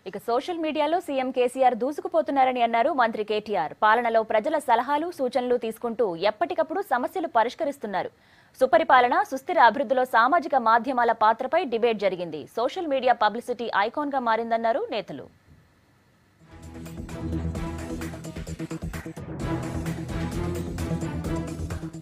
ఇక సోషల్ మీడియాలో సీఎం కేసీఆర్ దూసుకుపోతున్నారని అన్నారు మంత్రి కేటీఆర్. పాలనలో ప్రజల సలహాలు సూచనలు తీసుకుంటూ ఎప్పటికప్పుడు సమస్యలు పరిష్కరిస్తున్నారు. సుపరిపాలన సుస్థిర అభివృద్ధిలో సామాజిక మాధ్యమాల పాత్రపై డిబేట్ జరిగింది. సోషల్ మీడియా పబ్లిసిటీ ఐకాన్ గా మారిందన్నారు నేతలు.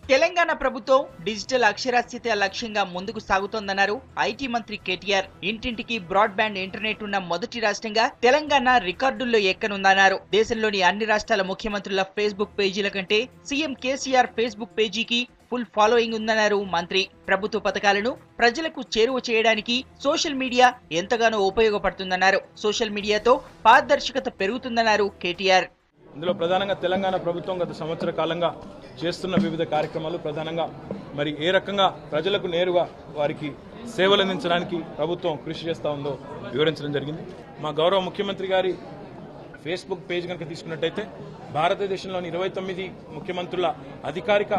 తెలంగాణ ప్రభుత్వం డిజిటల్ అక్షరాస్యత లక్ష్యంగా ముందుకు సాగుతోందన్నారు ఐటీ మంత్రి కేటీఆర్. ఇంటింటికి బ్రాడ్బ్యాండ్ ఇంటర్నెట్ ఉన్న మొదటి రాష్ట్రంగా తెలంగాణ రికార్డుల్లో ఎక్కనుందన్నారు. దేశంలోని అన్ని రాష్ట్రాల ముఖ్యమంత్రుల ఫేస్బుక్ పేజీల కంటే సీఎం కేసీఆర్ ఫేస్బుక్ పేజీకి ఫుల్ ఫాలోయింగ్ ఉందన్నారు మంత్రి. ప్రభుత్వ పథకాలను ప్రజలకు చేరువ చేయడానికి సోషల్ మీడియా ఎంతగానో ఉపయోగపడుతుందన్నారు. సోషల్ మీడియాతో పారదర్శకత పెరుగుతుందన్నారు కేటీఆర్. ఇందులో ప్రధానంగా తెలంగాణ ప్రభుత్వం గత సంవత్సర కాలంగా చేస్తున్న వివిధ కార్యక్రమాలు ప్రధానంగా మరి ఏ రకంగా ప్రజలకు నేరుగా వారికి సేవలు అందించడానికి ప్రభుత్వం కృషి చేస్తూ ఉందో వివరించడం జరిగింది. మా గౌరవ ముఖ్యమంత్రి గారి ఫేస్బుక్ పేజ్ కనుక తీసుకున్నట్టయితే భారతదేశంలోని 29 ముఖ్యమంత్రుల అధికారిక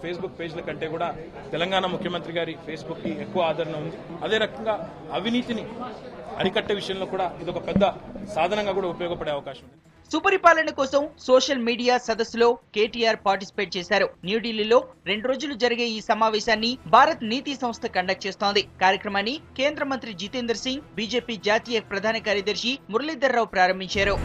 ఫేస్బుక్ పేజ్ల కంటే కూడా తెలంగాణ ముఖ్యమంత్రి గారి ఫేస్బుక్కి ఎక్కువ ఆదరణ ఉంది. అదే రకంగా అవినీతిని అరికట్టే విషయంలో కూడా ఇది ఒక పెద్ద సాధనంగా కూడా ఉపయోగపడే అవకాశం ఉంది. సుపరిపాలన కోసం సోషల్ మీడియా సదస్సులో కేటీఆర్ పార్టిసిపేట్ చేశారు. న్యూఢిల్లీలో 2 రోజులు జరిగే ఈ సమావేశాన్ని భారత్ నీతి సంస్థ కండక్ట్ చేస్తోంది. కార్యక్రమాన్ని కేంద్ర మంత్రి జితేందర్ సింగ్, బీజేపీ జాతీయ ప్రధాన కార్యదర్శి మురళీధర్ రావు ప్రారంభించారు.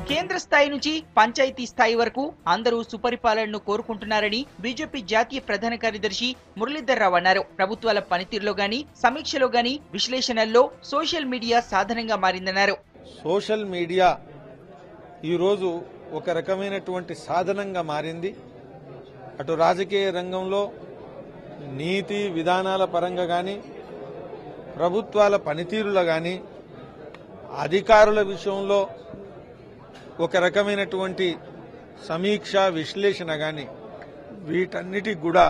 కేంద్ర స్థాయి నుంచి పంచాయతీ స్థాయి వరకు అందరూ సుపరిపాలనను కోరుకుంటున్నారని బీజేపీ జాతీయ ప్రధాన కార్యదర్శి మురళీధర్ రావు అన్నారు. ప్రభుత్వాల పనితీరులో గాని సమీక్షలో గాని విశ్లేషణల్లో సోషల్ మీడియా సాధనంగా మారిందన్నారు. సోషల్ మీడియా ఈరోజు ఒక రకమైనటువంటి సాధనంగా మారింది. అటు రాజకీయ రంగంలో నీతి విధానాల పరంగా గాని ప్రభుత్వాల పనితీరులో గాని అధికారుల విషయంలో ఒక రకమైనటువంటి సమీక్ష విశ్లేషణ గాని వీటన్నిటి కూడా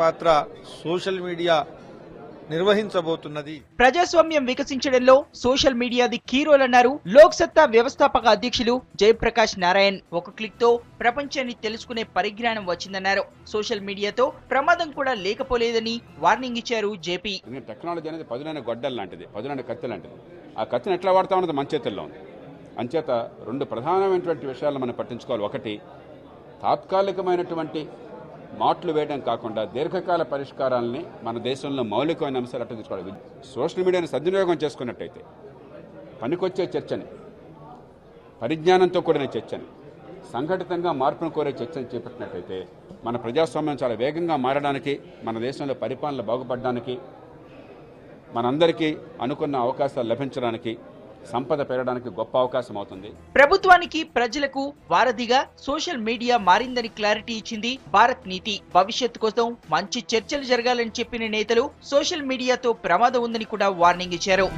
పాత్ర సోషల్ మీడియా నిర్వహించబోతున్నది. ప్రజాస్వామ్యం వికసించడంలో సోషల్ మీడియాది కీ రోల్ అన్నారు లోక్ సత్తా వ్యవస్థాపక అధ్యక్షులు జయప్రకాష్ నారాయణ్. ఒక క్లిక్ తో ప్రపంచాన్ని తెలుసుకునే పరిజ్ఞానం వచ్చిందన్నారు. సోషల్ మీడియాతో ప్రమాదం కూడా లేకపోలేదని వార్నింగ్ ఇచ్చారు జేపీ. టెక్నాలజీ అనేది పదునైన గొడ్డల్ లాంటిది, పదునైన కత్తి లాంటిది. ఆ కత్తిని ఎట్లా వాడతా ఉన్నది మన చేతుల్లో ఉంది. అంచేత 2 ప్రధానమైనటువంటి విషయాలను మనం పట్టించుకోవాలి. ఒకటి, తాత్కాలికమైనటువంటి మాటలు వేయడం కాకుండా దీర్ఘకాల పరిష్కారాలని మన దేశంలో మౌలికమైన అంశాలు అట్లా తీసుకోవాలి. సోషల్ మీడియాను సద్వినియోగం చేసుకున్నట్టయితే పనికొచ్చే చర్చని, పరిజ్ఞానంతో కూడిన చర్చని, సంఘటితంగా మార్పును కోరే చర్చని చేపట్టినట్టయితే మన ప్రజాస్వామ్యం చాలా వేగంగా మారడానికి, మన దేశంలో పరిపాలన బాగుపడడానికి, మనందరికీ అనుకున్న అవకాశాలు లభించడానికి, సంపద పెరగడానికి గొప్ప అవకాశం అవుతుంది. ప్రభుత్వానికి ప్రజలకు వారధిగా సోషల్ మీడియా మారిందని క్లారిటీ ఇచ్చింది భారత్ నీతి. భవిష్యత్తు కోసం మంచి చర్చలు జరగాలని చెప్పిన నేతలు సోషల్ మీడియాతో ప్రమాదం ఉందని కూడా వార్నింగ్ ఇచ్చారు.